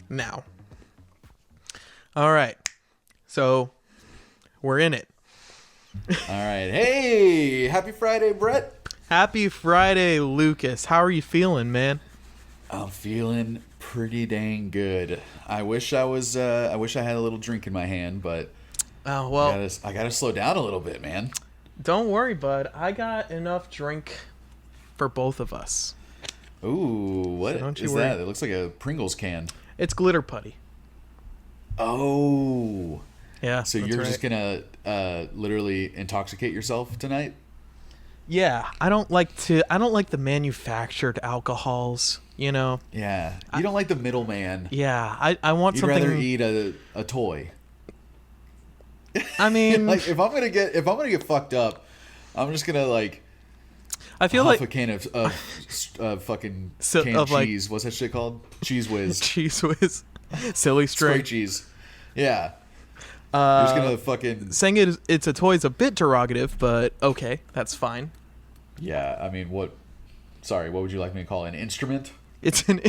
now. All right. So we're in it. All right. Hey, happy Friday, Brett. Happy Friday, Lucas. How are you feeling, man? I'm feeling pretty dang good. I wish I was. I wish I had a little drink in my hand, but Oh, well, I gotta slow down a little bit, man. don't worry, bud. I got enough drink for both of us. Ooh, what don't you is worry. that? It looks like a Pringles can. It's glitter putty. Oh, Yeah. so that's you're right. just gonna literally intoxicate yourself tonight? Yeah, I don't like the manufactured alcohols, you know. Yeah, you don't like the middleman. Yeah, I want You'd something. rather eat a toy. I mean, Like if I'm gonna get fucked up, I'm just gonna like I feel huff like a can of fucking So- canned of, like- cheese. What's that shit called? Cheese whiz. Cheese Whiz, silly Spray string. cheese. Yeah. You're just gonna fucking Saying it's a toy is a bit derogative, but okay, that's fine. yeah. I mean, what? Sorry, what would you like me to call it? An instrument? It's an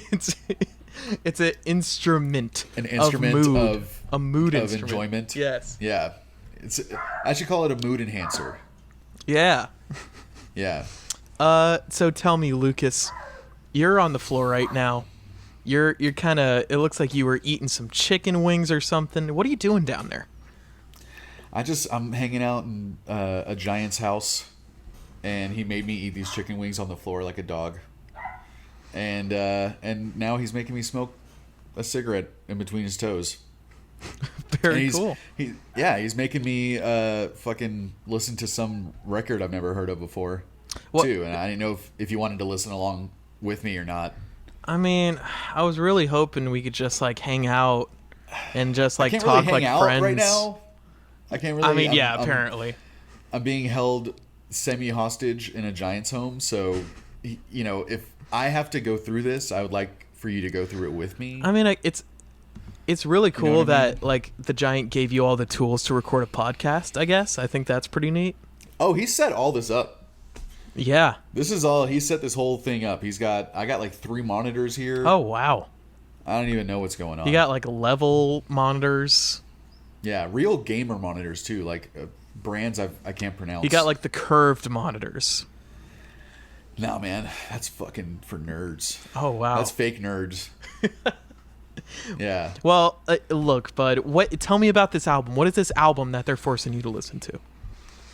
instrument. An instrument of mood. of A mood of instrument. enjoyment. Yes. Yeah. I should call it a mood enhancer. Yeah. Yeah. So tell me, Lucas, you're on the floor right now. You're kind of. It looks like you were eating some chicken wings or something. What are you doing down there? I'm hanging out in a giant's house, and he made me eat these chicken wings on the floor like a dog. And now he's making me smoke a cigarette in between his toes. Very cool. He's making me fucking listen to some record I've never heard of before, What- too. And I didn't know if you wanted to listen along with me or not. I mean, I was really hoping we could just like hang out and just like I can't talk really hang like out friends. right now. I can't really. I mean, yeah, I'm- apparently. I'm being held semi-hostage in a giant's home, so you know, if I have to go through this, I would like for you to go through it with me. I mean, it's really cool what I mean? that like the giant gave you all the tools to record a podcast. I guess I think that's pretty neat. Oh, he set all this up. Yeah. This is all he set this whole thing up. I got like 3 monitors here. Oh wow. I don't even know what's going on. You got like level monitors. Yeah, real gamer monitors too, like brands I can't pronounce. You got like the curved monitors. No, man, that's fucking for nerds. Oh wow. That's fake nerds. Yeah. Well, look, bud. Tell me about this album. What is this album that they're forcing you to listen to?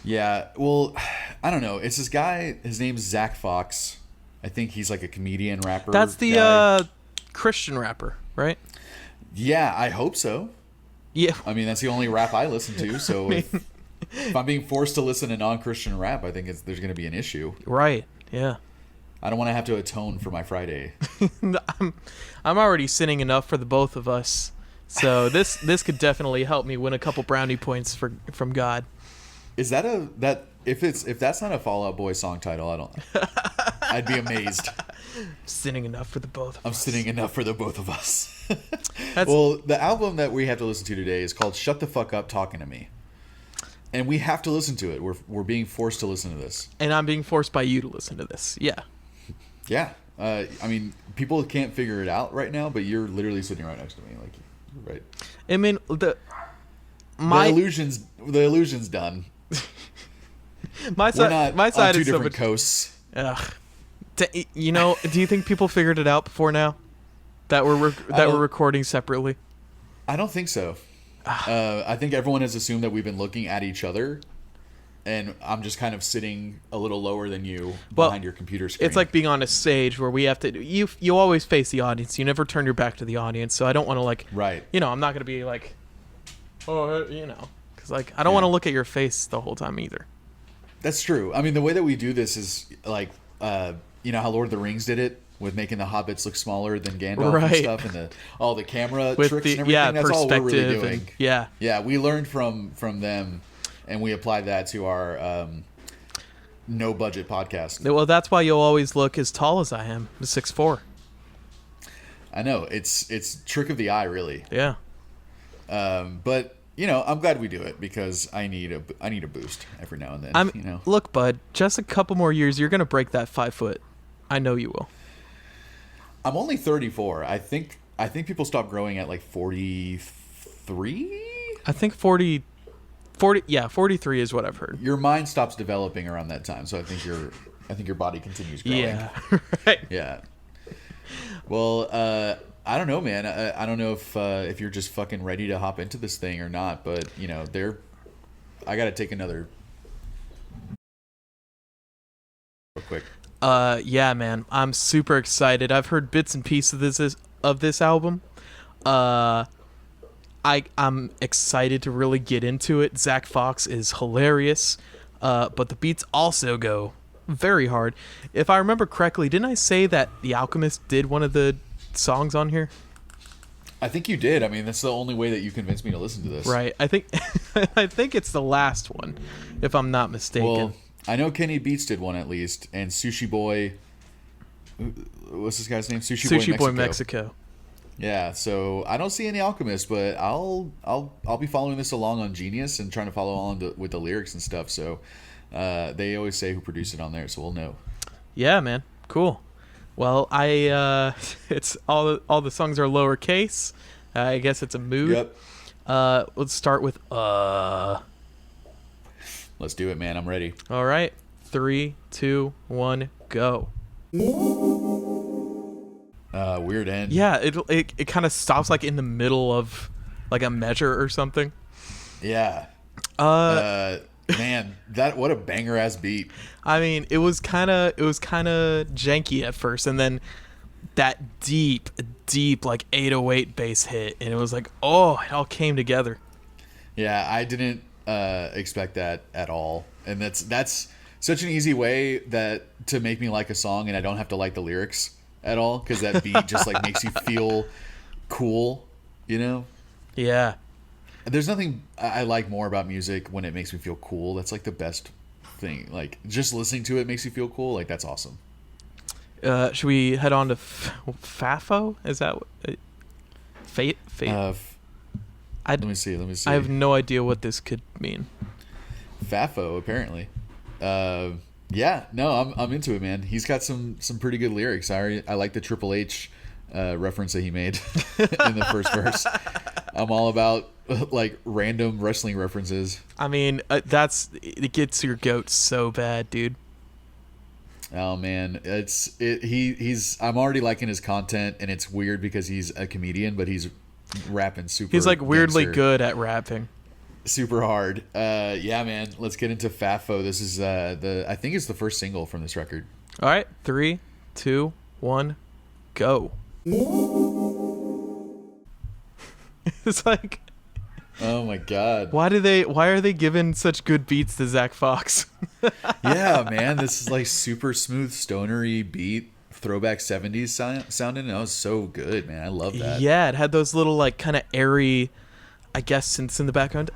Yeah, well, I don't know. It's this guy. His name's Zack Fox. I think he's like a comedian rapper. That's the guy. Christian rapper, right? Yeah, I hope so. Yeah. I mean, that's the only rap I listen to. So if I'm being forced to listen to non-Christian rap, I think there's going to be an issue. Right. Yeah. I don't want to have to atone for my Friday. I'm already sinning enough for the both of us, so this could definitely help me win a couple brownie points from God. Is that if that's not a Fall Out Boy song title, I don't. I'd be amazed. Sinning enough for the both of I'm us. sinning enough for the both of us. That's- Well, the album that we have to listen to today is called "Shut the Fuck Up Talking to Me," and we have to listen to it. We're being forced to listen to this. And I'm being forced by you to listen to this. Yeah. Yeah, I mean, people can't figure it out right now, but you're literally sitting right next to me, like, right. I mean, The illusion's done. my We're side not my side on two is so different much. coasts. Ugh. You know, do you think people figured it out before now? That we're recording separately. I don't think so. I think everyone has assumed that we've been looking at each other, and I'm just kind of sitting a little lower than you behind your computer screen. It's like being on a stage where we have to. You always face the audience. You never turn your back to the audience. So I don't want to like. right. You know, I'm not gonna be like. Oh, you know, because like I don't want to look at your face the whole time either. That's true. I mean, the way that we do this is like, you know how Lord of the Rings did it with making the hobbits look smaller than Gandalf Right. and stuff, and all the camera With tricks the and everything. That's all we're really perspective doing. and yeah. Yeah, we learned from them, and we applied that to our no budget podcast. Well, that's why you'll always look as tall as I am, 6'4". I know it's trick of the eye, really. Yeah. But you know, I'm glad we do it because I need a boost every now and then. You know, Look, bud, just a couple more years, you're gonna break that 5 foot. I know you will. I'm only 34. I think I think people stop growing at like 43. I think 40, yeah, 43 is what I've heard. Your mind stops developing around that time, so I think your body continues growing. Yeah, right. Yeah. Well, I don't know, man. I don't know if you're just fucking ready to hop into this thing or not, but you know, I gotta take another real quick. Yeah, man, I'm super excited. I've heard bits and pieces of this album. I'm excited to really get into it. Zack Fox is hilarious, but the beats also go very hard. If I remember correctly, didn't I say that The Alchemist did one of the songs on here? I think you did. I mean, that's the only way that you convinced me to listen to this. Right. I think I think it's the last one, if I'm not mistaken. Well, I know Kenny Beats did one at least, and Sushi Boy. What's this guy's name? Sushi Boy Mexico. Yeah, so I don't see any Alchemist, but I'll be following this along on Genius and trying to follow along with the lyrics and stuff. So they always say who produced it on there, so we'll know. Yeah, man, cool. Well, it's all the songs are lowercase. I guess it's a mood. Yep. Let's start with Let's do it, man. I'm ready. All right, 3, 2, 1, go. Weird end. Yeah, it kind of stops like in the middle of like a measure or something. Yeah. Man, what a banger ass beat. I mean, it was kind of janky at first, and then that deep like 808 bass hit, and it was like, oh, it all came together. Yeah, I didn't expect that at all, and that's such an easy way to make me like a song, and I don't have to like the lyrics at all, because that beat just like makes you feel cool, you know? Yeah. There's nothing I like more about music when it makes me feel cool. That's like the best thing. Like just listening to it makes you feel cool. Like that's awesome. Should we head on to Fafo? Is that Fate? Let me see. I have no idea what this could mean. Fafo, apparently. Yeah, no, I'm into it, man. He's got some pretty good lyrics. I like the Triple H reference that he made in the first verse. I'm all about like random wrestling references. I mean, it gets your goat so bad, dude. Oh man, he's I'm already liking his content, and it's weird because he's a comedian, but he's rapping super. He's like weirdly gangster. Good at rapping. Super hard. Yeah, man. Let's get into Fafo. This is I think it's the first single from this record. All right, 3, 2, 1, go. It's like, oh my god. Why are they giving such good beats to Zack Fox? Yeah, man. This is like super smooth stonery beat, throwback 70s sounding. That was so good, man. I love that. Yeah, it had those little like kind of airy, I guess, synths in the background,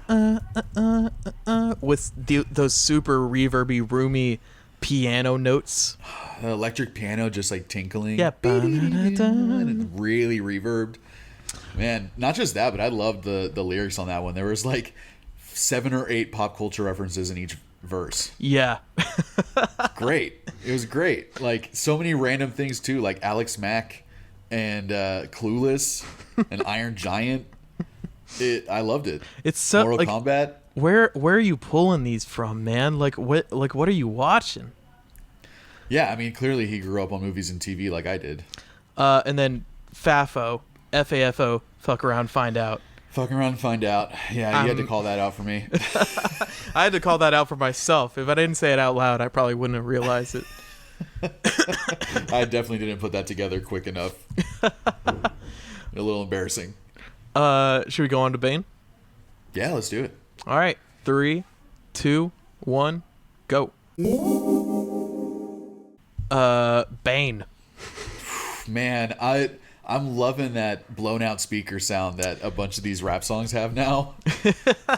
with those super reverby, roomy piano notes. The electric piano just like tinkling. Yeah, and really reverbed. Man, not just that, but I loved the lyrics on that one. There was like 7 or 8 pop culture references in each verse. Yeah. Great. It was great. Like so many random things too, like Alex Mack and Clueless and Iron Giant. I loved it. It's so Mortal like, Kombat. Where are you pulling these from, man? Like what are you watching? Yeah, I mean, clearly he grew up on movies and TV like I did. And then Fafo, F-A-F-O, fuck around, find out. Fuck around and find out. Yeah, you had to call that out for me. I had to call that out for myself. If I didn't say it out loud, I probably wouldn't have realized it. I definitely didn't put that together quick enough. A little embarrassing. Should we go on to Bane? Yeah, let's do it. All right, 3, 2, 1, go. Bane. Man, I'm loving that blown out speaker sound that a bunch of these rap songs have now.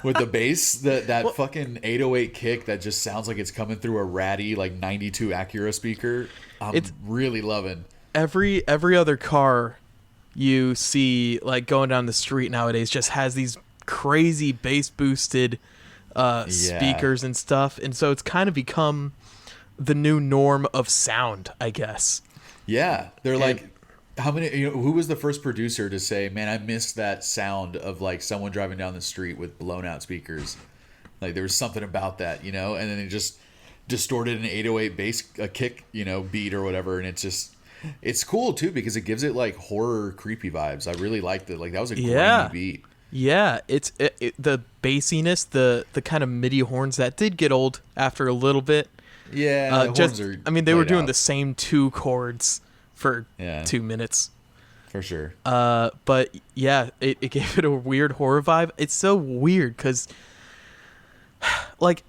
With the bass, that fucking 808 kick that just sounds like it's coming through a ratty like 92 Acura speaker. It's really loving. Every other car you see like going down the street nowadays just has these crazy bass boosted speakers and stuff, and so it's kind of become the new norm of sound, I guess. Yeah, they're like how many, who was the first producer to say, man, I missed that sound of like someone driving down the street with blown out speakers? Like there was something about that, and then it just distorted an 808 bass, a kick, beat or whatever. And it's cool too, because it gives it like horror creepy vibes. I really liked it. Like that was a grainy beat. Yeah, the bassiness, the kind of MIDI horns that did get old after a little bit. Yeah, they were doing the same 2 chords for 2 minutes. For sure. But yeah, it gave it a weird horror vibe. It's so weird because, like,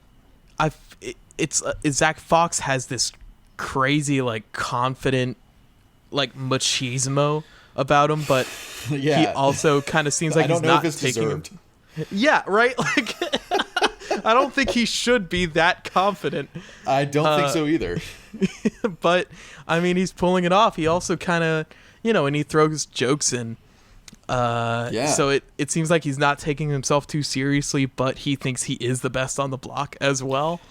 Zack Fox has this crazy, like, confident, like, machismo about him, but he also kind of seems like he's not taking him. Yeah, right. Like, I don't think he should be that confident. I don't think so either. But I mean, he's pulling it off. He also kind of, and he throws jokes in. So it seems like he's not taking himself too seriously, but he thinks he is the best on the block as well.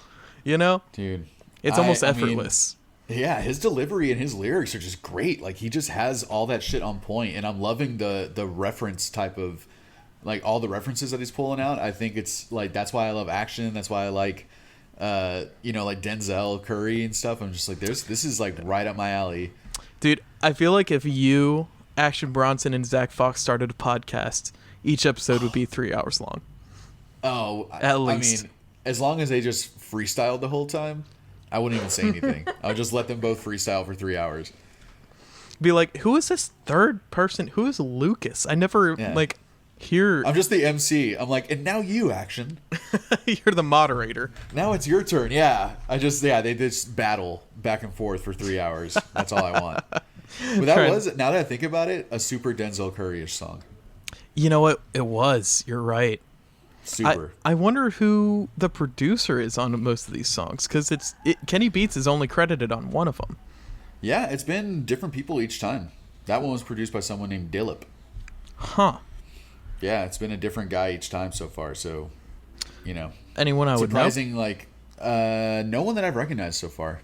Dude, it's almost effortless. Yeah, his delivery and his lyrics are just great. Like he just has all that shit on point, and I'm loving the reference type of, like, all the references that he's pulling out. I think it's like that's why I love action. That's why I like, like Denzel Curry and stuff. I'm just like, this is like right up my alley. Dude, I feel like if you, Action Bronson, and Zack Fox started a podcast, each episode would be 3 hours long. Oh, at least. I mean, as long as they just freestyled the whole time, I wouldn't even say anything. I would just let them both freestyle for 3 hours. Be like, who is this third person? Who is Lucas? I never hear. I'm just the MC. I'm like, and now you, Action. You're the moderator. Now it's your turn. Yeah. They just battle back and forth for 3 hours. That's all I want. But that was, now that I think about it, a super Denzel Curry-ish song. You know what? It was. You're right. Super. I wonder who the producer is on most of these songs, because Kenny Beats is only credited on one of them. Yeah, it's been different people each time. That one was produced by someone named Dillip. Huh. Yeah, it's been a different guy each time so far. So, anyone I would know? Surprising, like, no one that I've recognized so far.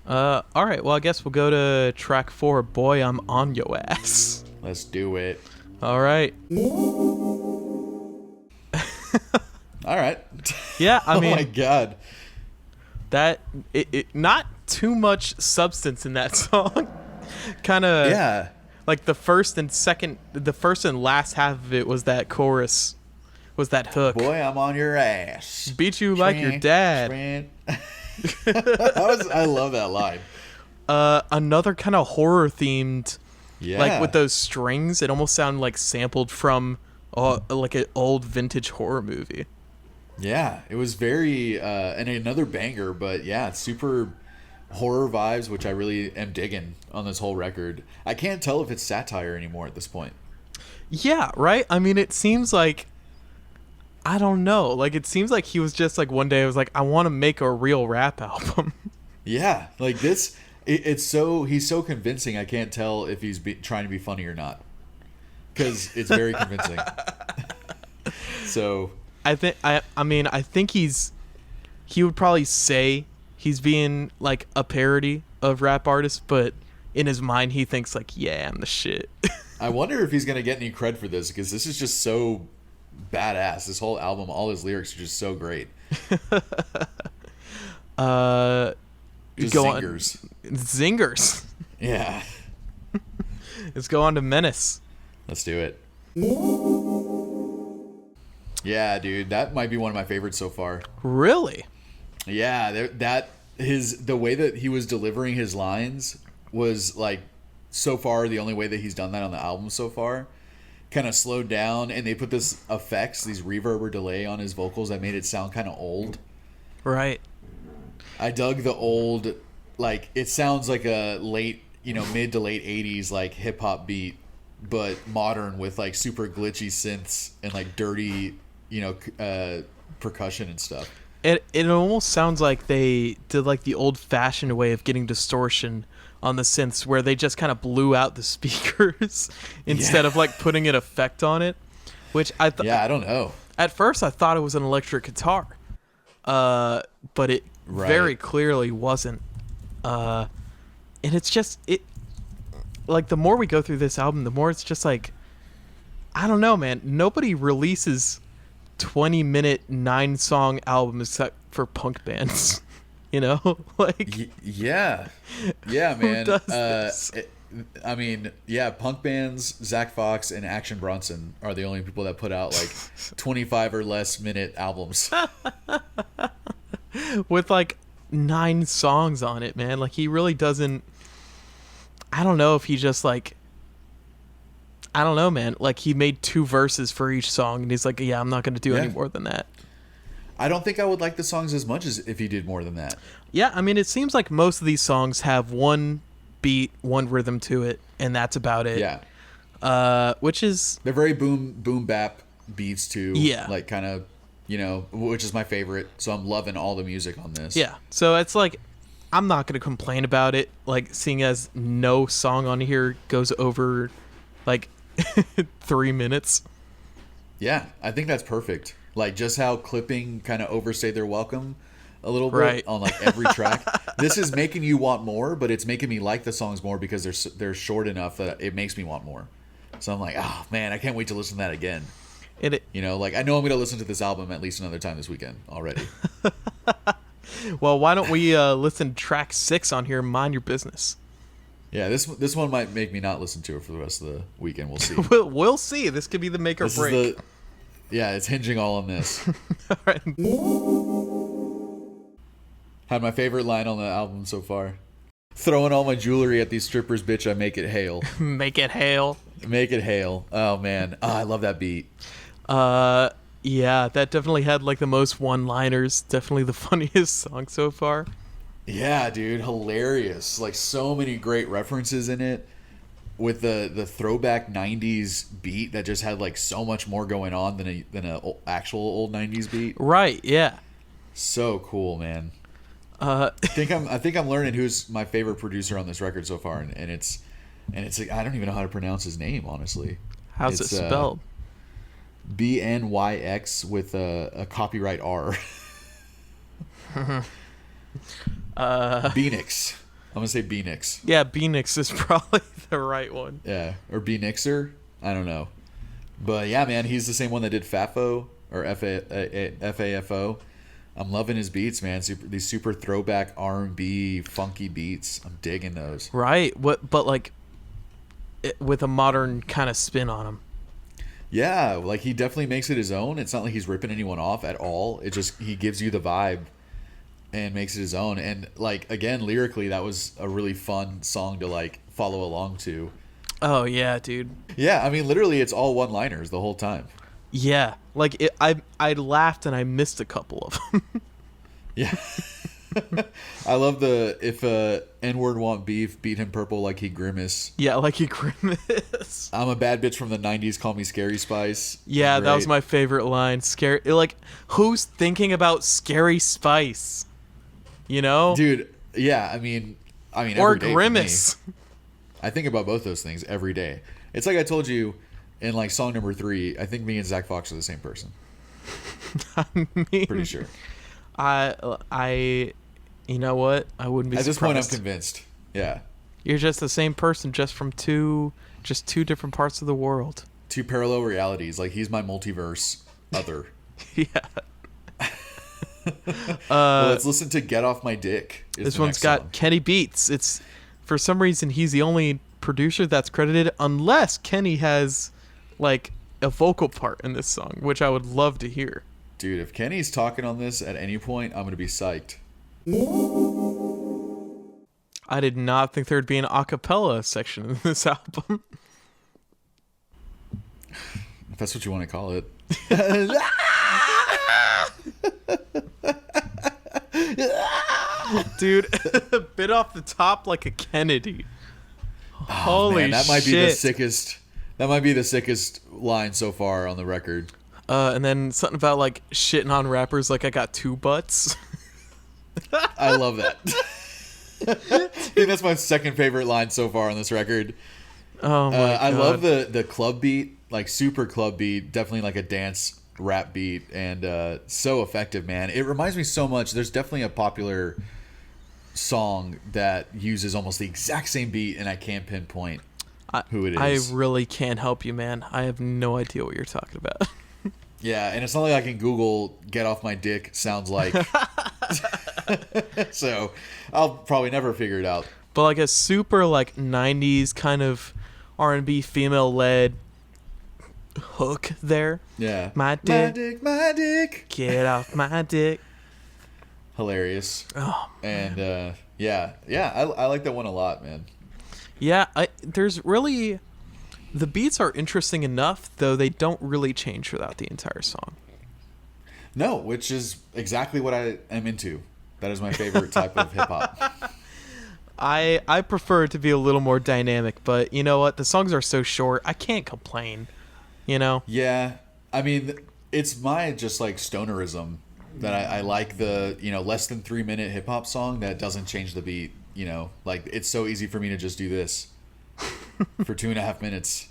All right. Well, I guess we'll go to track 4. Boy, I'm on your ass. Let's do it. All right. All right. Yeah, I mean, oh my god, that it not too much substance in that song. Kind of like the first and last half of it was that chorus, was that hook. Boy, I'm on your ass. Beat you like your dad. I love that line. Another kind of horror themed, like with those strings. It almost sounded like sampled from like an old vintage horror movie. Yeah, it was very and another banger, but yeah, super horror vibes, which I really am digging on this whole record. I can't tell if it's satire anymore at this point. Yeah, right? I mean, it seems like, I don't know. Like, it seems like he was just like, one day I was like, I want to make a real rap album. Yeah, like this, he's so convincing. I can't tell if he's trying to be funny or not, because it's very convincing. So I think he would probably say he's being like a parody of rap artists, but in his mind he thinks like, yeah, I'm the shit. I wonder if he's gonna get any cred for this, because this is just so badass. This whole album, all his lyrics are just so great. Just zingers. Zingers. Yeah. Let's go on to Menace. Let's do it. Yeah, dude, that might be one of my favorites so far. Really? Yeah, the way that he was delivering his lines was like, so far the only way that he's done that on the album so far. Kind of slowed down, and they put these reverb or delay on his vocals that made it sound kind of old. Right. I dug the old, like, it sounds like a late, mid to late 80s like hip hop beat, but modern with like super glitchy synths and like dirty, percussion and stuff. It almost sounds like they did like the old fashioned way of getting distortion on the synths, where they just kind of blew out the speakers instead of like putting an effect on it, which I don't know. At first I thought it was an electric guitar, but it very clearly wasn't. And it's just like the more we go through this album, the more it's just like, I don't know, man. Nobody releases 20-minute 9-song albums except for punk bands. You know, like yeah, man. Who does this? I mean, yeah, punk bands, Zack Fox and Action Bronson are the only people that put out like 25 or less minute albums. With like 9 songs on it, man. Like he really doesn't. I don't know if he just like. I don't know, man. Like he made 2 verses for each song, and he's like, "Yeah, I'm not going to do any more than that." I don't think I would like the songs as much as if he did more than that. Yeah, I mean, it seems like most of these songs have one beat, one rhythm to it, and that's about it. Yeah. Which is they're very boom bap beats too. Yeah. Like kind of, you know, which is my favorite. So I'm loving all the music on this. Yeah. So it's like, I'm not going to complain about it. Like, seeing as no song on here goes over like 3 minutes. Yeah, I think that's perfect. Like just how clipping kind of overstayed their welcome a little bit Right. on like every track. This is making you want more, but it's making me like the songs more because they're short enough that it makes me want more. So I'm like, oh man, I can't wait to listen to that again. You know, like I know I'm going to listen to this album at least another time this weekend already. Well, why don't we listen to track 6 on here, Mind Your Business? Yeah, this one might make me not listen to it for the rest of the weekend. We'll see. We'll see. This could be the make or This break. is yeah, it's hinging all on this. All right. Had my favorite line on the album so far. Throwing all my jewelry at these strippers, bitch, I make it hail. Make it hail. Make it hail. Oh, man. Oh, I love that beat. Yeah, that definitely had like the most one-liners. Definitely the funniest song so far. Yeah, dude. Hilarious. Like, so many great references in it. With the throwback 90s beat that just had like so much more going on than a actual old 90s beat. Right, yeah. So cool, man. I think I'm learning who's my favorite producer on this record so far, and it's like, I don't even know how to pronounce his name, honestly. How's it spelled? BNYX with a copyright R. Beanix. I'm gonna say Beanix. Yeah, Beanix is probably the right one. Yeah, or Beanixer. I don't know, but yeah, man, he's the same one that did FAFO or FAFO. I'm loving his beats, man. These super throwback R&B funky beats. I'm digging those. Right. But like, with a modern kind of spin on them. Yeah, like he definitely makes it his own. It's not like he's ripping anyone off at all. It just, he gives you the vibe and makes it his own. And like, again, lyrically, that was a really fun song to like follow along to. Oh yeah, dude. Yeah, I mean, literally, it's all one-liners the whole time. Yeah, like I laughed and I missed a couple of them. Yeah. I love the, if N-word want beef, beat him purple like he grimace. Yeah, like he grimace. I'm a bad bitch from the 90s, call me Scary Spice. Yeah, Great. that was my favorite line. Scary, like, who's thinking about Scary Spice? You know? Dude, yeah, I mean or every day grimace. for me. I think about both those things every day. It's like I told you in like song number 3, I think me and Zack Fox are the same person. I mean, Pretty sure. I, you know what? I wouldn't be At surprised. this point, I'm convinced. Yeah. You're just the same person, just from two different parts of the world. 2 parallel realities. Like, he's my multiverse other. Yeah. Well, let's listen to Get Off My Dick. This one's got song. Kenny Beats. It's, for some reason, he's the only producer that's credited, unless Kenny has like a vocal part in this song, which I would love to hear. Dude, if Kenny's talking on this at any point, I'm going to be psyched. I did not think there'd be an a cappella section in this album. If that's what you want to call it. Dude, bit off the top like a Kennedy. Oh, Holy man, that might shit. be the sickest. That might be the sickest line so far on the record. And then something about like shitting on rappers like I got 2 butts. I love that. I think that's my second favorite line so far on this record. Oh my god. I love the club beat, like super club beat, definitely like a dance rap beat, and so effective, man. It reminds me so much. There's definitely a popular song that uses almost the exact same beat, and I can't pinpoint who it I is. really can't help you, man. I have no idea what you're talking about. Yeah, and it's not like I can Google "get off my dick" sounds like. So I'll probably never figure it out. But like a super like 90s kind of R&B female led hook there. Yeah. My dick. My dick. Get off my dick. Hilarious. Oh, and I like that one a lot, man. yeah, there's really the beats are interesting enough, though they don't really change throughout the entire song. No, which is exactly what I am into. That is my favorite type of hip hop. I prefer it to be a little more dynamic, but you know what? The songs are so short, I can't complain. You know? Yeah, I mean, it's my just like stonerism that I like the less than 3 minute hip hop song that doesn't change the beat. Like it's so easy for me to just do this for 2.5 minutes.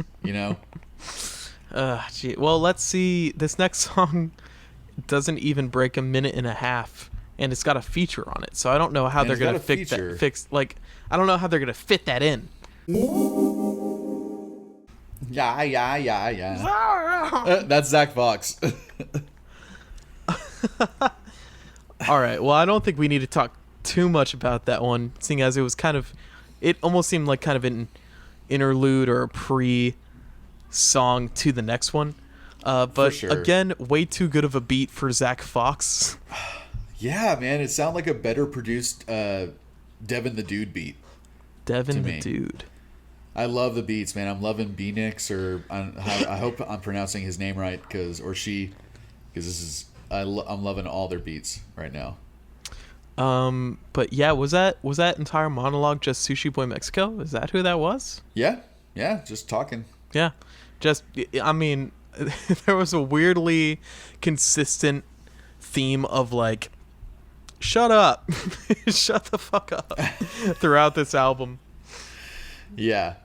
Gee. Well, let's see. This next song doesn't even break a minute and a half, and it's got a feature on it. So I don't know how they're gonna fix that. I don't know how they're gonna fit that in. Yeah. That's Zack Fox. All right. Well, I don't think we need to talk too much about that one, seeing as it almost seemed like kind of an interlude or a pre-song to the next one. But sure. Again, way too good of a beat for Zack Fox. Yeah, man, it sounded like a better produced Devin the Dude beat. Devin the Dude. I love the beats, man. I'm loving Beanix, or I hope I'm pronouncing his name right, because I'm loving all their beats right now. But yeah, was that entire monologue just Sushi Boy Mexico? Is that who that was? Yeah, just talking. Yeah, I mean, there was a weirdly consistent theme of like, shut up, shut the fuck up throughout this album. Yeah,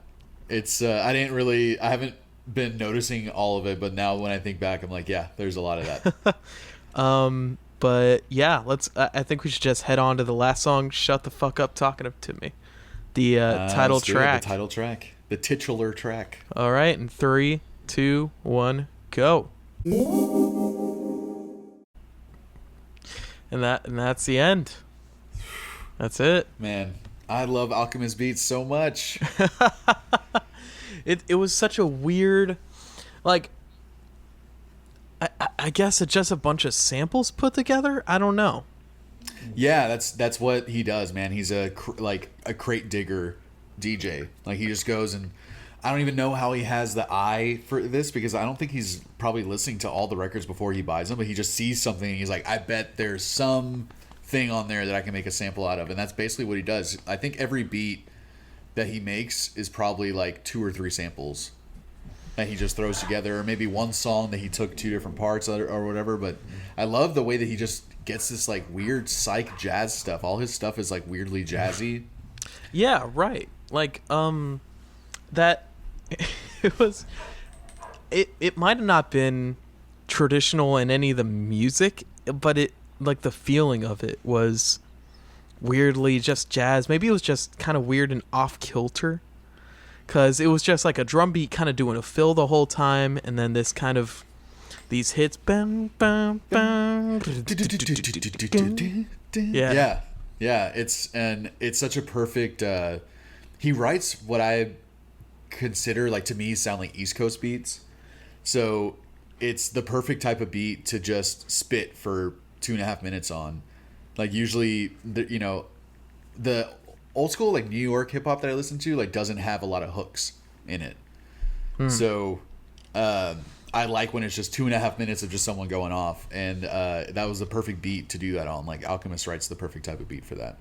it's I haven't been noticing all of it, but now when I think back, I'm like, yeah, there's a lot of that. But yeah, I think we should just head on to the last song, "Shut the Fuck Up Talking to Me," the title track. The title track, the titular track. All right, in 3, 2, 1, go. And that's the end. That's it. Man, I love Alchemist beats so much. It was such a weird, like, I guess it's just a bunch of samples put together. I don't know. Yeah, that's what he does, man. He's a crate digger DJ. Like, he just goes, and I don't even know how he has the eye for this, because I don't think he's probably listening to all the records before he buys them, but he just sees something and he's like, I bet there's some thing on there that I can make a sample out of. And that's basically what he does. I think every beat that he makes is probably like 2 or 3 samples that he just throws together, or maybe one song that he took 2 different parts or whatever. But I love the way that he just gets this like weird psych jazz stuff. All his stuff is like weirdly jazzy. Yeah, right. Like that it might have not been traditional in any of the music, but it, like, the feeling of it was weirdly just jazz. Maybe it was just kind of weird and off kilter, because it was just like a drum beat kind of doing a fill the whole time, and then this kind of these hits. Bam, bam, bam. Yeah. It's such a perfect. He writes what I consider, like, to me, sound like East Coast beats. So it's the perfect type of beat to just spit for 2.5 minutes on. Like, usually, the old school, like, New York hip hop that I listen to, like, doesn't have a lot of hooks in it. So I like when it's just 2.5 minutes of just someone going off, and that was the perfect beat to do that on. Like, Alchemist writes the perfect type of beat for that.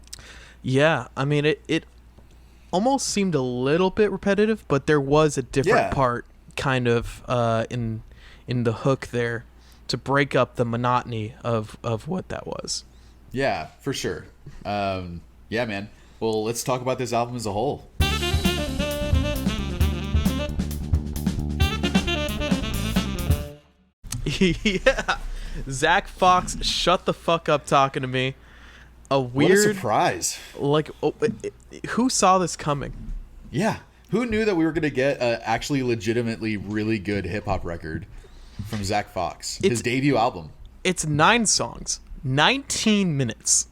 Yeah, I mean, it almost seemed a little bit repetitive, but there was a different part kind of in the hook there to break up the monotony of what that was. Yeah, for sure. Yeah, man. Well, let's talk about this album as a whole. Yeah. Zack Fox, shut the fuck up talking to me. What a surprise. Like, who saw this coming? Yeah. Who knew that we were gonna get a actually legitimately really good hip hop record from Zack Fox, his debut album? It's 9 songs, 19 minutes.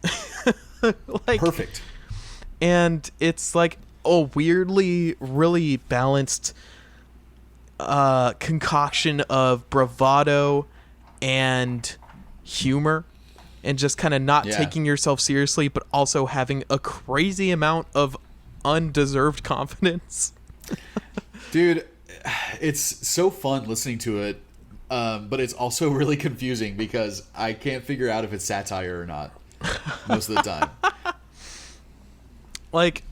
Like, perfect. And it's like a weirdly really balanced concoction of bravado and humor, and just kind of not taking yourself seriously, but also having a crazy amount of undeserved confidence. Dude, it's so fun listening to it, but it's also really confusing because I can't figure out if it's satire or not most of the time. Like,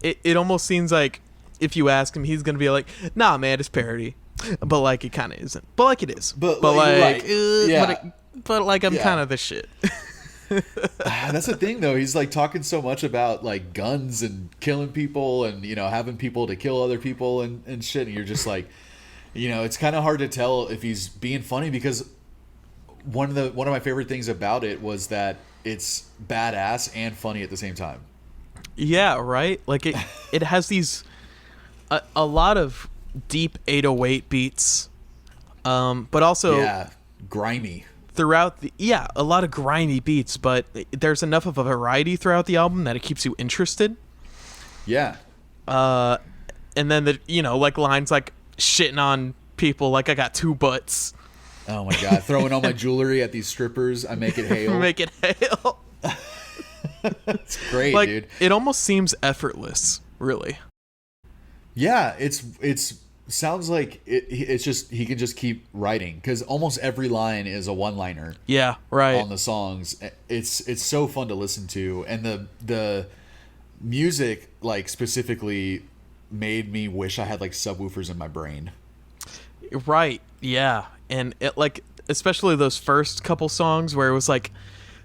it almost seems like if you ask him, he's gonna be like, "Nah, man, it's parody," but like it kind of isn't. But like it is. But like, right. Yeah. but like I'm kind of the shit. That's the thing, though. He's like talking so much about like guns and killing people, and having people to kill other people and shit. And you're just like, it's kind of hard to tell if he's being funny, because one of my favorite things about it was that it's badass and funny at the same time. Yeah, right. Like it has these a lot of deep 808 beats, but also grimy. Throughout a lot of grimy beats, but there's enough of a variety throughout the album that it keeps you interested. Yeah. And then like lines like shitting on people like I got 2 butts. Oh my god, throwing all my jewelry at these strippers, I make it hail. Make it hail. It's great, like, dude. It almost seems effortless, really. Yeah, it's sounds like it's just he can just keep writing, because almost every line is a one-liner. Yeah, right. On the songs, it's so fun to listen to, and the music, like, specifically made me wish I had like subwoofers in my brain. Right. Yeah, and it, like, especially those first couple songs where it was like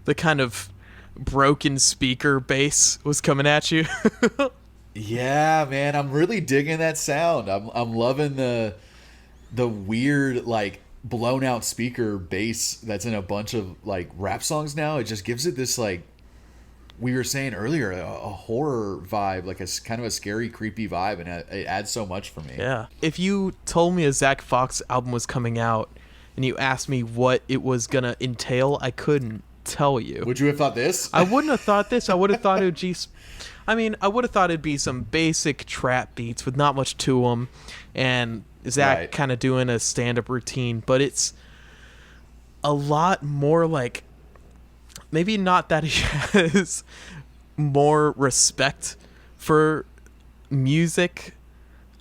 the kind of broken speaker bass was coming at you. Yeah, man, I'm really digging that sound. I'm loving the weird, like, blown out speaker bass that's in a bunch of like rap songs now. It just gives it this, like we were saying earlier, a horror vibe, like a kind of a scary, creepy vibe, and it adds so much for me. Yeah. If you told me a Zack Fox album was coming out and you asked me what it was gonna entail, I couldn't tell you. Would you have thought this? I wouldn't have thought this. I would have thought it would be... I would have thought it'd be some basic trap beats with not much to them, and Zack kind of doing a stand-up routine, but it's a lot more like... Maybe not that he has more respect for music,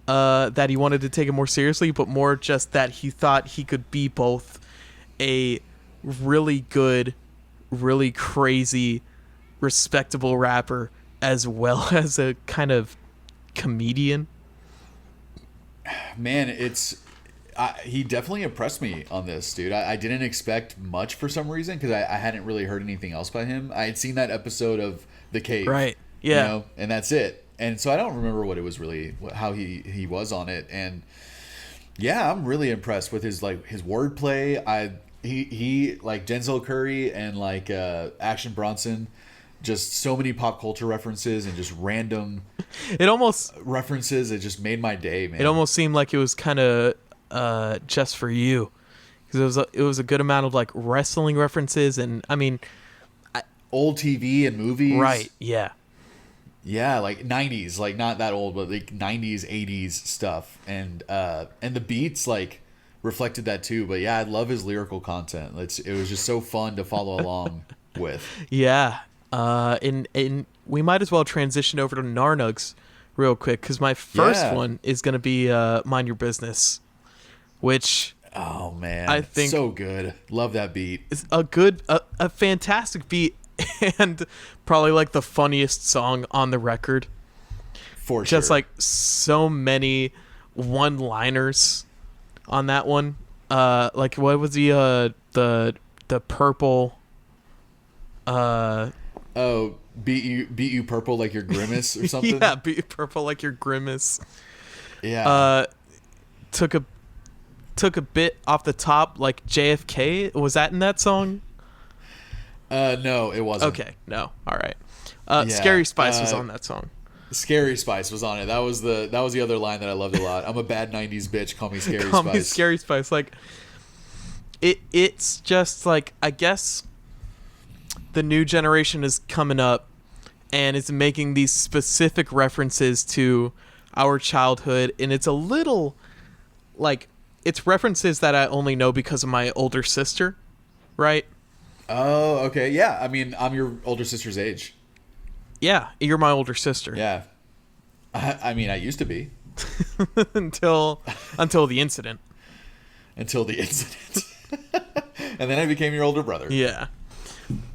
that he wanted to take it more seriously, but more just that he thought he could be both a really good, really crazy, respectable rapper as well as a kind of comedian. Man, he definitely impressed me on this, dude. I didn't expect much for some reason, because I hadn't really heard anything else by him. I had seen that episode of The Cave, right? Yeah, and that's it. And so I don't remember what it was really, how he was on it. And yeah, I'm really impressed with his wordplay. He like Denzel Curry and like Action Bronson, just so many pop culture references and just random references. It just made my day, man. It almost seemed like it was kind of just for you, because it was a good amount of like wrestling references, and old TV and movies, right? Yeah, like 90s, like not that old, but like 90s 80s stuff, and the beats like reflected that too. But yeah, I love his lyrical content. It was just so fun to follow along with. Yeah. And we might as well transition over to Narnugs real quick, because my first one is going to be Mind Your Business, which... Oh, man. I think so good. Love that beat. It's a fantastic beat, and probably like the funniest song on the record. For sure. Just like so many one-liners on that one. Like, what was the purple... beat you purple like your grimace or something. Yeah, beat you purple like your grimace. Yeah. Took a bit off the top, like JFK. Was that in that song? No, it wasn't. Okay, no. All right. Scary Spice was on that song. Scary Spice was on it. That was the other line that I loved a lot. I'm a bad '90s bitch. Call me Scary Call Spice. me Scary Spice. Like it's just like, I guess the new generation is coming up and is making these specific references to our childhood, and it's a little like, it's references that I only know because of my older sister, right? Oh, okay. Yeah. I mean, I'm your older sister's age. Yeah, you're my older sister. Yeah. I mean, I used to be. until the incident. Until the incident. And then I became your older brother. Yeah.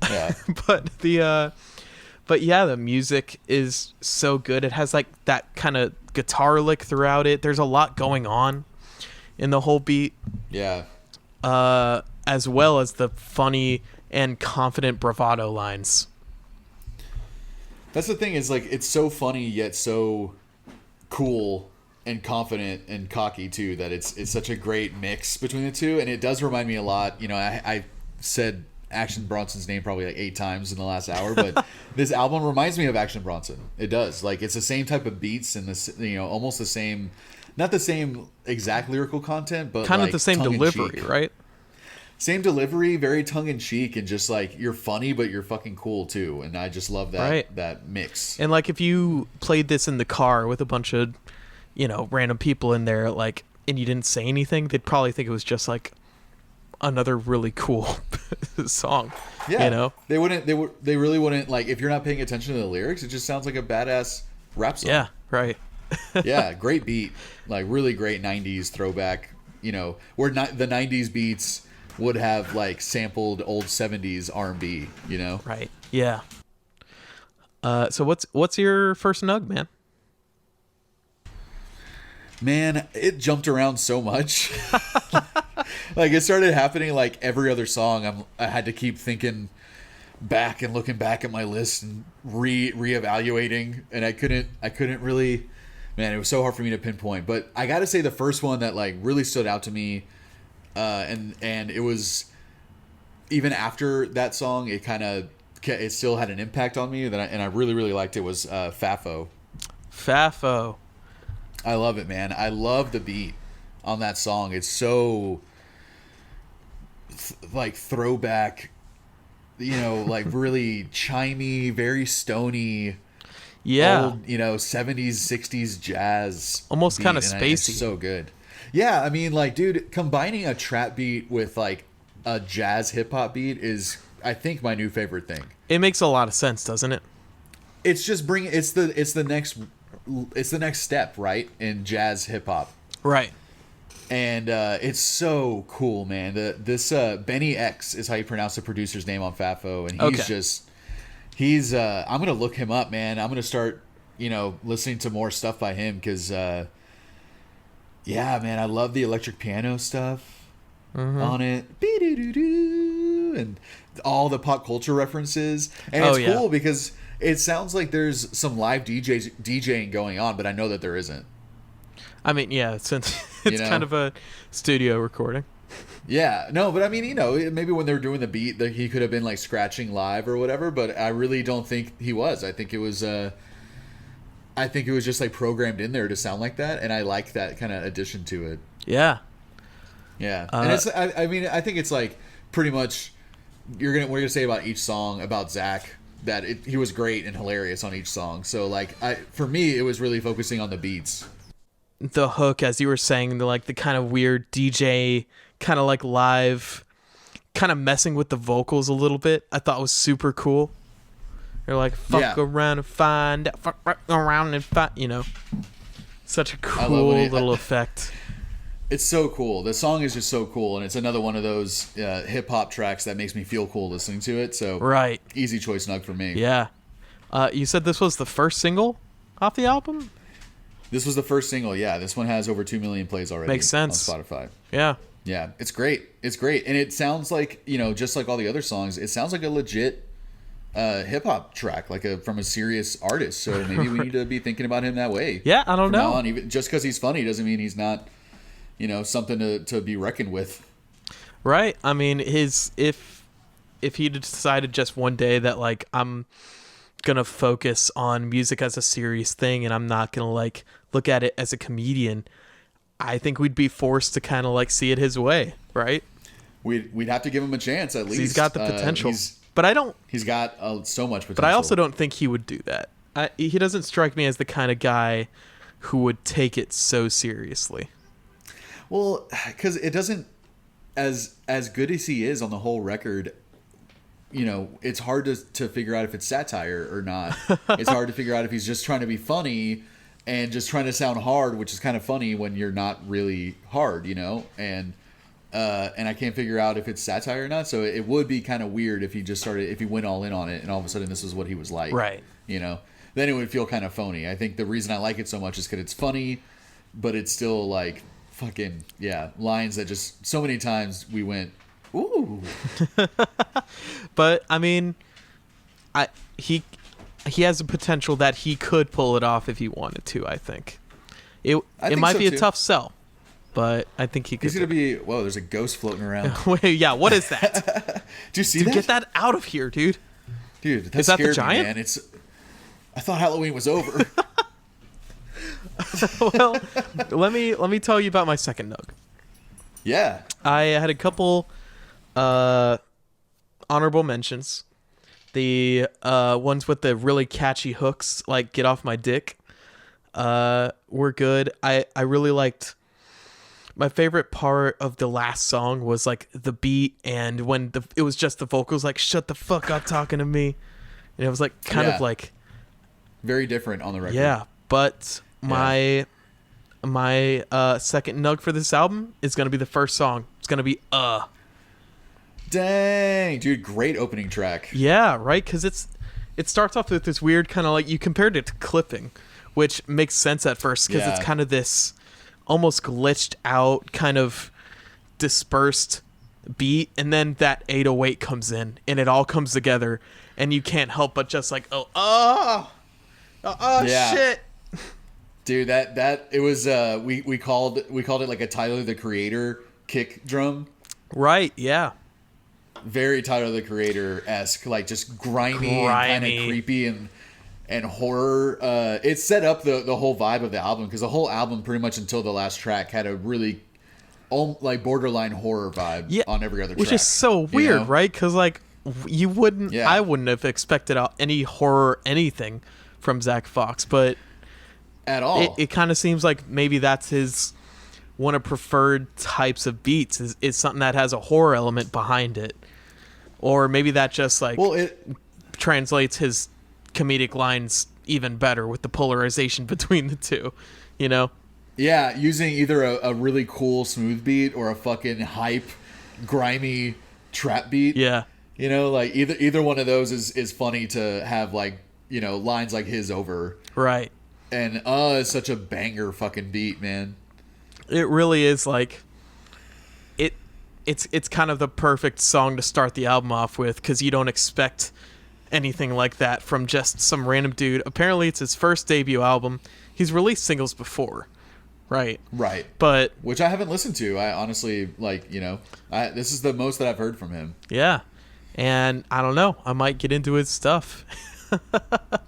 Yeah. But yeah, the music is so good. It has like that kind of guitar lick throughout it. There's a lot going on in the whole beat. Yeah. As well as the funny and confident bravado lines. That's the thing, is like, it's so funny yet so cool and confident and cocky too, that it's such a great mix between the two. And it does remind me a lot, you know, I said Action Bronson's name probably like 8 times in the last hour, but this album reminds me of Action Bronson. It does. Like, it's the same type of beats and this, you know, almost the same, not the same exact lyrical content, but kind like of the same delivery, right? Same delivery, very tongue-in-cheek, and just like, you're funny but you're fucking cool too. And I just love that, right, that mix. And like, if you played this in the car with a bunch of, you know, random people in there, like, and you didn't say anything, they'd probably think it was just like another really cool song. Yeah, you know, they really wouldn't, like, if you're not paying attention to the lyrics, it just sounds like a badass rap song. Yeah, right. Yeah, great beat, like really great 90s throwback, you know, where the 90s beats would have like sampled old 70s R&B, you know? Right. Yeah. So what's your first nug, man? Man, it jumped around so much. Like, it started happening like every other song. I had to keep thinking back and looking back at my list and reevaluating, and I couldn't really, man, it was so hard for me to pinpoint. But I got to say, the first one that like really stood out to me, and it was, even after that song, it still had an impact on me, and I really, really liked it, was Fafo. Fafo. I love it, man. I love the beat on that song. It's so like throwback, you know, like really chimey, very stony. Yeah. Old, you know, 70s, 60s jazz. Almost kind of spacey. spacey. So good. Yeah, I mean, like, dude, combining a trap beat with like a jazz hip hop beat is, I think, my new favorite thing. It makes a lot of sense, doesn't it? It's just it's the next step, right, in jazz hip hop. Right. And it's so cool, man. This Benny X is how you pronounce the producer's name on Fafo, and he's I'm gonna look him up, man. I'm gonna start, you know, listening to more stuff by him, because yeah, man, I love the electric piano stuff on it, and all the pop culture references, and it's cool because it sounds like there's some live DJing going on, but I know that there isn't. I mean, yeah, since it's kind of a studio recording. Yeah, no, but I mean, you know, maybe when they were doing the beat, that he could have been like scratching live or whatever. But I really don't think he was. I think it was just like programmed in there to sound like that, and I like that kind of addition to it. Yeah, yeah, and it's. I mean, I think it's like pretty much what you're gonna say about each song about Zack, that he was great and hilarious on each song. So like, for me, it was really focusing on the beats. The hook, as you were saying, the kind of weird DJ, kind of like live, kind of messing with the vocals a little bit, I thought was super cool. They're like, fuck around and find out, fuck around and find, you know. Such a cool little effect. It's so cool. The song is just so cool, and it's another one of those hip hop tracks that makes me feel cool listening to it. So right, easy choice nug for me. Yeah. You said this was the first single off the album? This was the first single, yeah. This one has over 2 million plays already. Makes sense. On Spotify. Yeah. Yeah, it's great. It's great. And it sounds like, you know, just like all the other songs, it sounds like a legit hip-hop track, like from a serious artist. So maybe we need to be thinking about him that way. Yeah, I don't know. Even, just because he's funny doesn't mean he's not, you know, something to be reckoned with. Right. I mean, if he decided just one day that, like, I'm gonna focus on music as a serious thing, and I'm not gonna like look at it as a comedian, I think we'd be forced to kind of like see it his way, right? We'd have to give him a chance at least. He's got the potential, but I don't. He's got so much potential. But I also don't think he would do that. He doesn't strike me as the kind of guy who would take it so seriously. Well, because it doesn't, as good as he is on the whole record, you know, it's hard to figure out if it's satire or not. It's hard to figure out if he's just trying to be funny and just trying to sound hard, which is kind of funny when you're not really hard, you know? And I can't figure out if it's satire or not. So it would be kind of weird if he went all in on it and all of a sudden this is what he was like. Right. You know? Then it would feel kind of phony. I think the reason I like it so much is because it's funny, but it's still like fucking, yeah, lines that just so many times we went, ooh. But, I mean, he has a potential that he could pull it off if he wanted to, I think. It might so be a too. tough sell. But I think he could. He's going to be... Whoa, there's a ghost floating around. Wait, yeah, what is that? Do you see that? Get that out of here, dude. Dude, that is that the scared giant? me, man. I thought Halloween was over. Well, let me tell you about my second nug. Yeah. I had a couple honorable mentions. The ones with the really catchy hooks, like "Get Off My Dick," were good. I really liked... My favorite part of the last song was like the beat, and when it was just the vocals, like "Shut the fuck up talking to me," and it was like kind of like very different on the record. Yeah, but my second nug for this album is gonna be the first song. It's gonna be Dang, dude, great opening track. Yeah, right, because it starts off with this weird kind of like, you compared it to Clipping, which makes sense at first because it's kind of this almost glitched out, kind of dispersed beat, and then that 808 comes in and it all comes together and you can't help but just like shit, dude. That it was we called it like a Tyler the Creator kick drum, right? Yeah, very Tyler the Creator-esque, like just grimy. And kind of creepy and horror. It set up the whole vibe of the album, because the whole album pretty much until the last track had a really like borderline horror vibe on every other track. Which is so weird, you know? Right? Because like I wouldn't have expected any horror anything from Zack Fox, but at all. It kind of seems like maybe that's his one of preferred types of beats is something that has a horror element behind it. Or maybe that just like translates his comedic lines even better with the polarization between the two, you know? Yeah, using either a really cool smooth beat or a fucking hype, grimy trap beat. Yeah. You know, like either one of those is funny to have, like, you know, lines like his over. Right. And it's such a banger fucking beat, man. It really is like it's kind of the perfect song to start the album off with, because you don't expect anything like that from just some random dude. Apparently it's his first debut album. He's released singles before, right? But which I haven't listened to. I honestly, like, you know, this is the most that I've heard from him. Yeah. And I don't know, I might get into his stuff.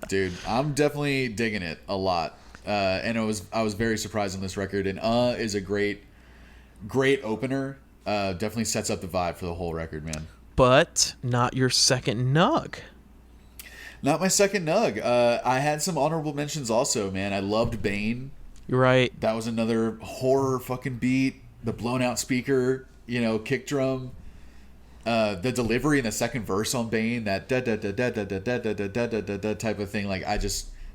Dude, I'm definitely digging it a lot. And I was very surprised on this record, and is a great opener. Definitely sets up the vibe for the whole record, man. But not your second nug. Not my second nug. I had some honorable mentions also, man. I loved Bane. You're right. That was another horror fucking beat. The blown out speaker, you know, kick drum. The delivery in the second verse on Bane, that da da da da da da da da da da da da type of thing. Like,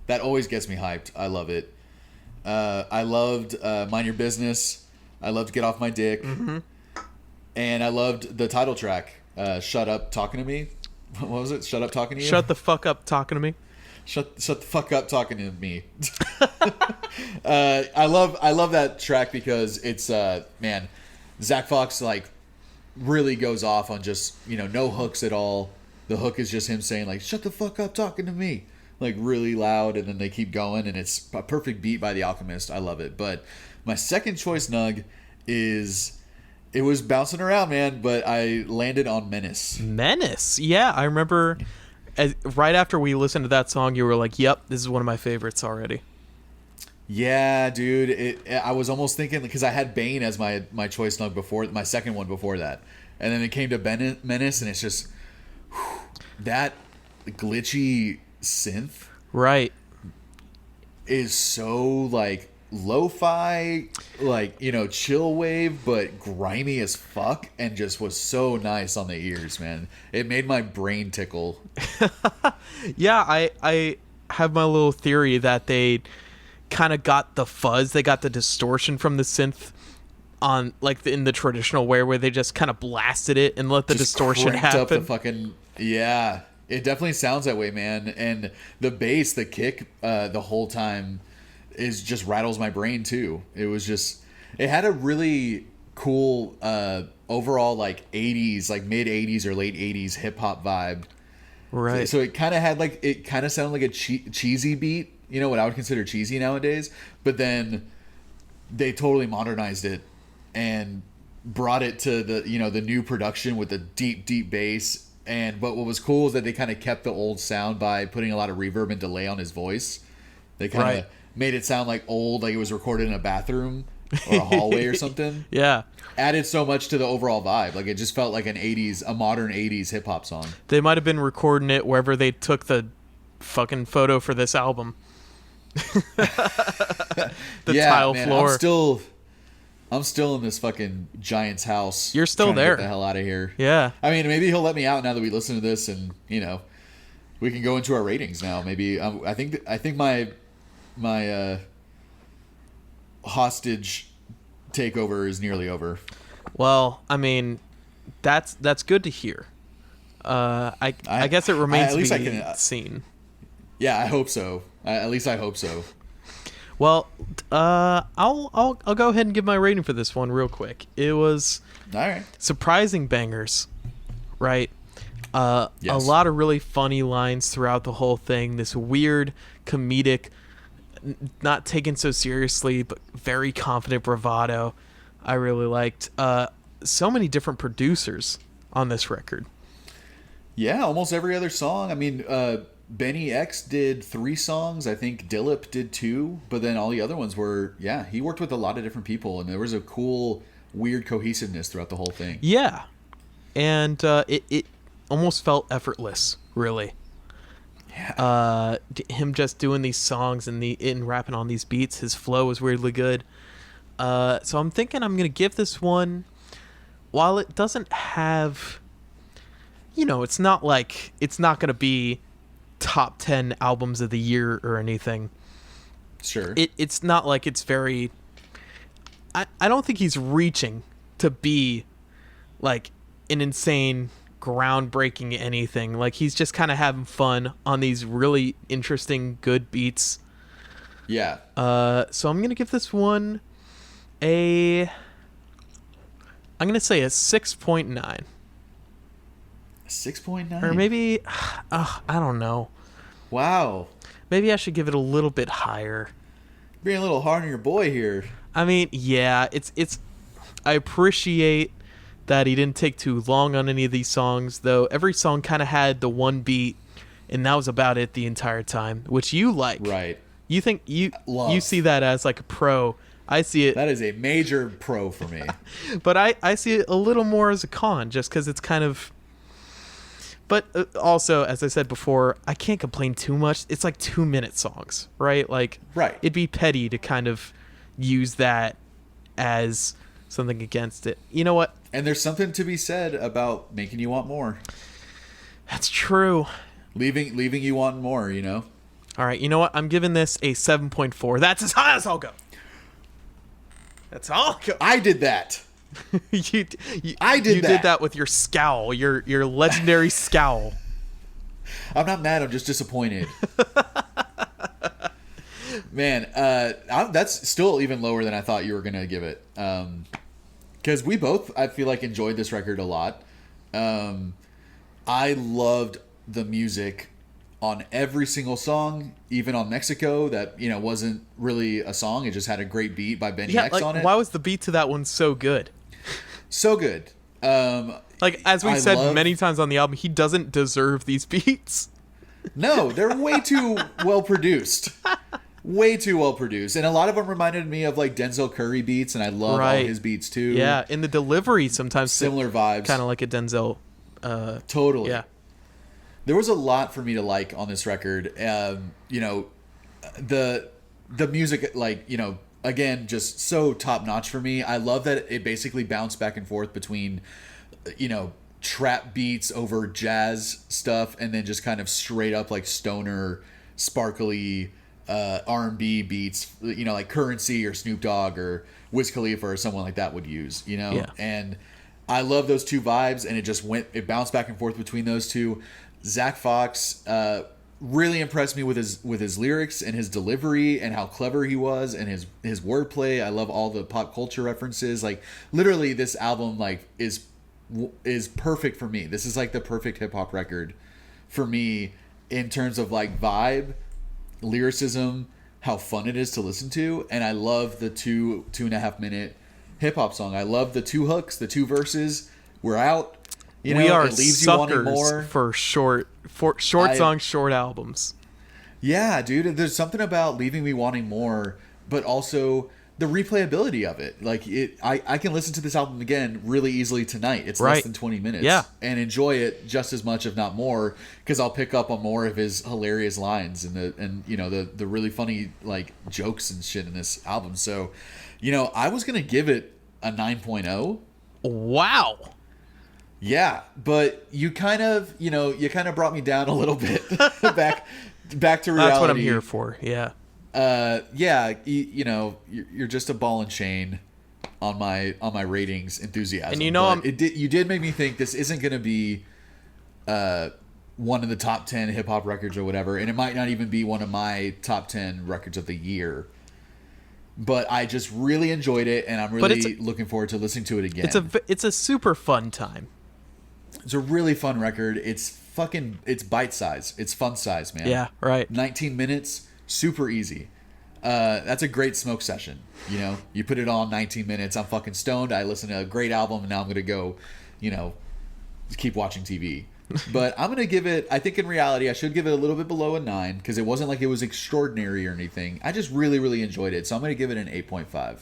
that always gets me hyped. I love it. I loved Mind Your Business. I loved Get Off My Dick. Mm-hmm. And I loved the title track, Shut Up Talking to Me. What was it? Shut Up Talking to You? Shut the fuck up talking to me. Shut the fuck up talking to me. I love that track because it's man, Zack Fox like really goes off on just, you know, no hooks at all. The hook is just him saying like, shut the fuck up talking to me, like really loud, and then they keep going, and it's a perfect beat by The Alchemist. I love it. But my second choice nug is, it was bouncing around, man, but I landed on Menace. Menace, yeah, I remember Right after we listened to that song, you were like, "Yep, this is one of my favorites already." Yeah, dude. I was almost thinking because I had Bane as my choice song before, my second one before that, and then it came to Menace, and it's just that glitchy synth Right. is so like lo-fi, like, you know, chill wave, but grimy as fuck, and just was so nice on the ears, man. It made my brain tickle. Yeah, I have my little theory that they kind of got the fuzz, they got the distortion from the synth on like in the traditional way, where they just kind of blasted it and let the Just distortion cranked happen. up the fucking, yeah. It definitely sounds that way, man. And the bass, the kick, the whole time is just rattles my brain too. It was just, it had a really cool overall like 80s, like mid 80s or late 80s hip hop vibe. Right. So it kind of had like, it kind of sounded like a cheesy beat, you know, what I would consider cheesy nowadays. But then they totally modernized it and brought it to the, you know, the new production with the deep bass. But what was cool is that they kind of kept the old sound by putting a lot of reverb and delay on his voice. They kind of made it sound like old, like it was recorded in a bathroom or a hallway or something. Yeah. Added so much to the overall vibe. Like it just felt like a modern 80s hip hop song. They might have been recording it wherever they took the fucking photo for this album. The tile man, floor. I'm still in this fucking Giant's house. You're still trying to there. Get the hell out of here. Yeah. I mean, maybe he'll let me out now that we listen to this, and you know, we can go into our ratings now. Maybe I think my hostage takeover is nearly over. Well, I mean, that's good to hear. I guess it remains to be seen. Yeah, I hope so. At least I hope so. Well, I'll go ahead and give my rating for this one real quick. It was All right. surprising bangers, right? A lot of really funny lines throughout the whole thing. This weird comedic, not taken so seriously, but very confident bravado. I really liked. So many different producers on this record. Yeah, almost every other song. I mean, Benny X did 3 songs. I think Dillip did 2, but then all the other ones were, he worked with a lot of different people, and there was a cool, weird cohesiveness throughout the whole thing. Yeah, and it almost felt effortless, really. Yeah. Him just doing these songs and rapping on these beats, his flow was weirdly good. So I'm thinking I'm gonna give this one, while it doesn't have, you know, it's not gonna be top 10 albums of the year or anything. Sure. It's not like it's very, I don't think he's reaching to be like an insane groundbreaking anything. Like he's just kind of having fun on these really interesting good beats. Yeah. So I'm gonna give this one I'm gonna say a 6.9. 6.9? Or maybe I don't know. Wow. Maybe I should give it a little bit higher. Being a little hard on your boy here. I mean, yeah, it's I appreciate that he didn't take too long on any of these songs, though every song kind of had the one beat, and that was about it the entire time, which you like. Right. You think you Love. see that as like a pro. I see it. That is a major pro for me. But I see it a little more as a con, just because it's kind of. But also, as I said before, I can't complain too much. It's like 2-minute songs, right? Like, right. It'd be petty to kind of use that as something against it. You know what? And there's something to be said about making you want more. That's true. Leaving you want more, you know? All right, you know what? I'm giving this a 7.4. That's as high as I'll go. That's all I'll go. I did that. you did that with your scowl, your legendary scowl. I'm not mad. I'm just disappointed. Man, that's still even lower than I thought you were gonna give it. Because we both, I feel like, enjoyed this record a lot. I loved the music on every single song, even on Mexico, that, you know, wasn't really a song. It just had a great beat by Benny X on it. Why was the beat to that one so good? So good. Like, as we said many times on the album, he doesn't deserve these beats. No, they're way too well produced. Way too well produced. And a lot of them reminded me of like Denzel Curry beats, and I love all his beats too. Yeah, in the delivery sometimes similar vibes. Kind of like a Denzel. Totally. Yeah. There was a lot for me to like on this record. You know, the music, like, you know, again, just so top notch for me. I love that it basically bounced back and forth between, you know, trap beats over jazz stuff, and then just kind of straight up like stoner, sparkly R&B beats, you know, like Currency or Snoop Dogg or Wiz Khalifa or someone like that would use, you know. And I love those two vibes, and it bounced back and forth between those two. Zack Fox really impressed me with his lyrics and his delivery and how clever he was, and his wordplay. I love all the pop culture references. Like, literally, this album like is perfect for me. This is like the perfect hip hop record for me in terms of like vibe, lyricism, how fun it is to listen to. And I love the 2.5 minute hip hop song. I love the 2 hooks, the 2 verses. We're out. You know, we are it leaves you wanting more. for short songs, short albums. Yeah, dude. There's something about leaving me wanting more, but also the replayability of it. Like, I can listen to this album again really easily tonight. It's less than 20 minutes. Yeah. And enjoy it just as much, if not more, because I'll pick up on more of his hilarious lines and you know, the really funny like jokes and shit in this album. So, you know, I was gonna give it a 9.0. Wow. Yeah, but you kind of brought me down a little bit back to reality. That's what I'm here for. Yeah. Yeah, you know, you're just a ball and chain on my ratings enthusiasm. And you know, you did make me think this isn't going to be one of the top 10 hip hop records or whatever, and it might not even be one of my top 10 records of the year. But I just really enjoyed it, and I'm really looking forward to listening to it again. It's a super fun time. It's a really fun record. It's bite size. It's fun size, man. Yeah, right. 19 minutes, super easy. That's a great smoke session. You know, you put it on 19 minutes. I'm fucking stoned. I listen to a great album, and now I'm gonna go, you know, keep watching TV. But I'm gonna give it. I think in reality, I should give it a little bit below a 9 because it wasn't like it was extraordinary or anything. I just really, really enjoyed it. So I'm gonna give it an 8.5.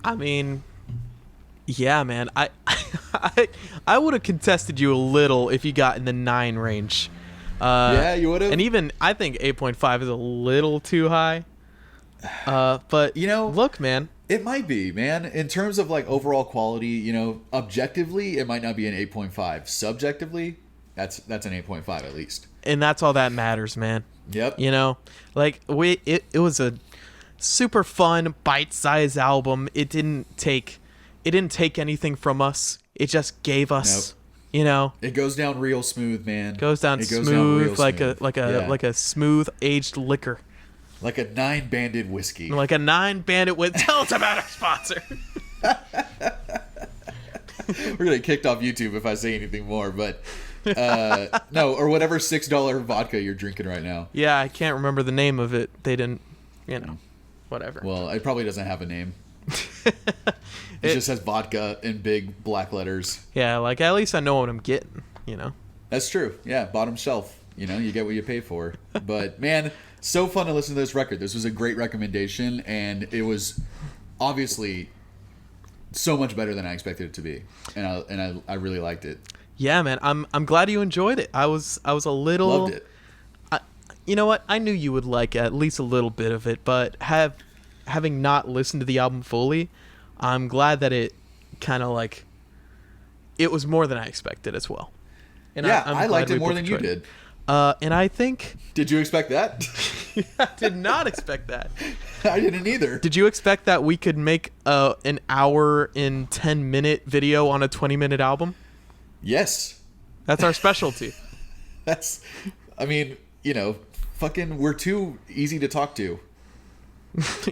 I mean, yeah, man. I would have contested you a little if you got in the 9 range. Yeah, you would have. And even I think 8.5 is a little too high. But you know, look, man, it might be, man. In terms of like overall quality, you know, objectively, it might not be an 8.5. Subjectively, that's an 8.5 at least. And that's all that matters, man. Yep. You know, like it was a super fun bite-sized album. It didn't take anything from us. It just gave us, you know. It goes down real smooth, man. Goes down smooth, like a smooth aged liquor. Like a 9-banded whiskey. Like a 9-banded whiskey. Tell us about our sponsor. We're gonna get kicked off YouTube if I say anything more, but no, or whatever $6 vodka you're drinking right now. Yeah, I can't remember the name of it. They didn't, you know, whatever. Well, it probably doesn't have a name. It just says vodka in big black letters. Yeah, like at least I know what I'm getting, you know. That's true. Yeah, bottom shelf. You know, you get what you pay for. But man, so fun to listen to this record. This was a great recommendation, and it was obviously so much better than I expected it to be, and I really liked it. Yeah, man, I'm glad you enjoyed it. I was a little loved it. You know what? I knew you would like at least a little bit of it, but having not listened to the album fully, I'm glad that it kind of like it was more than I expected as well. And yeah, I liked it more than you did. And I think... Did you expect that? I did not expect that. I didn't either. Did you expect that we could make an hour and 10-minute video on a 20-minute album? Yes. That's our specialty. I mean, you know, fucking, we're too easy to talk to.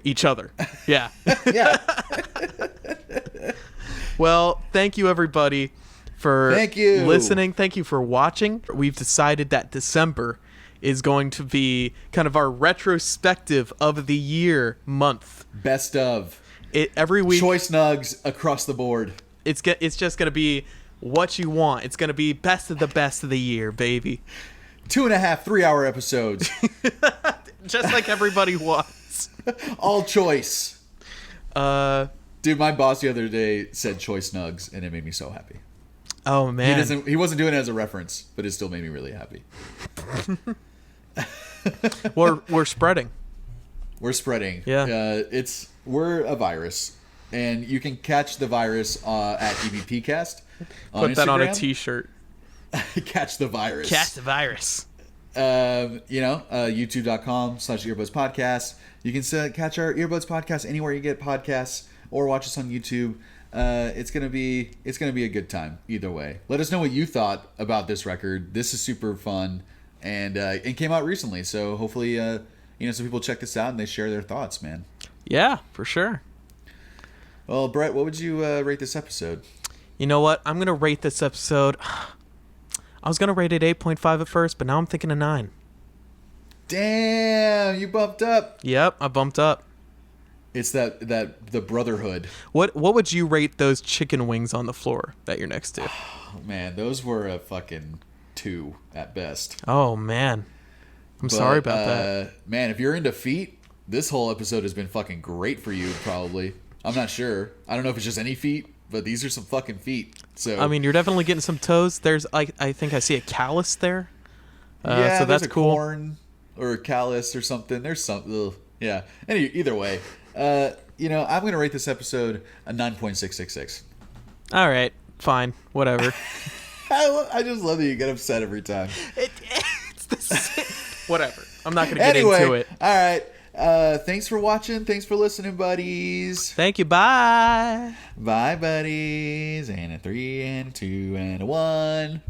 Each other. Yeah. Yeah. Well, thank you, everybody, for listening. Thank you for watching. We've decided that December is going to be kind of our retrospective of the year month. Best of. Every week. Choice nugs across the board. It's just going to be what you want. It's going to be best of the year, baby. 2.5, 3-hour episodes. Just like everybody wants. All choice. Uh, Dude, my boss the other day said choice nugs, and it made me so happy. oh man. He wasn't doing it as a reference, but it still made me really happy. We're spreading. We're spreading. Yeah. We're a virus, and you can catch the virus at EVPcast on Put that on a Instagram. t-shirt. Catch the virus. Catch the virus. YouTube.com/earbuds podcast. You can catch our earbuds podcast anywhere you get podcasts, or watch us on YouTube. It's gonna be a good time either way. Let us know what you thought about this record. This is super fun, and it came out recently, so hopefully some people check this out and they share their thoughts, man. Yeah, for sure. Well, Brett, what would you rate this episode? You know what? I'm going to rate this episode. I was going to rate it 8.5 at first, but now I'm thinking a 9. Damn, you bumped up. Yep, I bumped up. It's the brotherhood. What would you rate those chicken wings on the floor that you're next to? Oh, man, those were a fucking 2 at best. Oh, man. I'm sorry about that. Man, if you're into feet, this whole episode has been fucking great for you, probably. I'm not sure. I don't know if it's just any feet, but these are some fucking feet. So I mean, you're definitely getting some toes. There's, I think I see a callus there. yeah, so there's that's a cool. corn or a callus or something. There's some. Ugh. Yeah. Either way, I'm gonna rate this episode a 9.666. All right, fine, whatever. I just love that you get upset every time. It's the same. Whatever. I'm not gonna get into it. All right. Thanks for watching. Thanks for listening, buddies. Thank you. Bye. Bye, buddies. And a 3 and a 2 and a 1.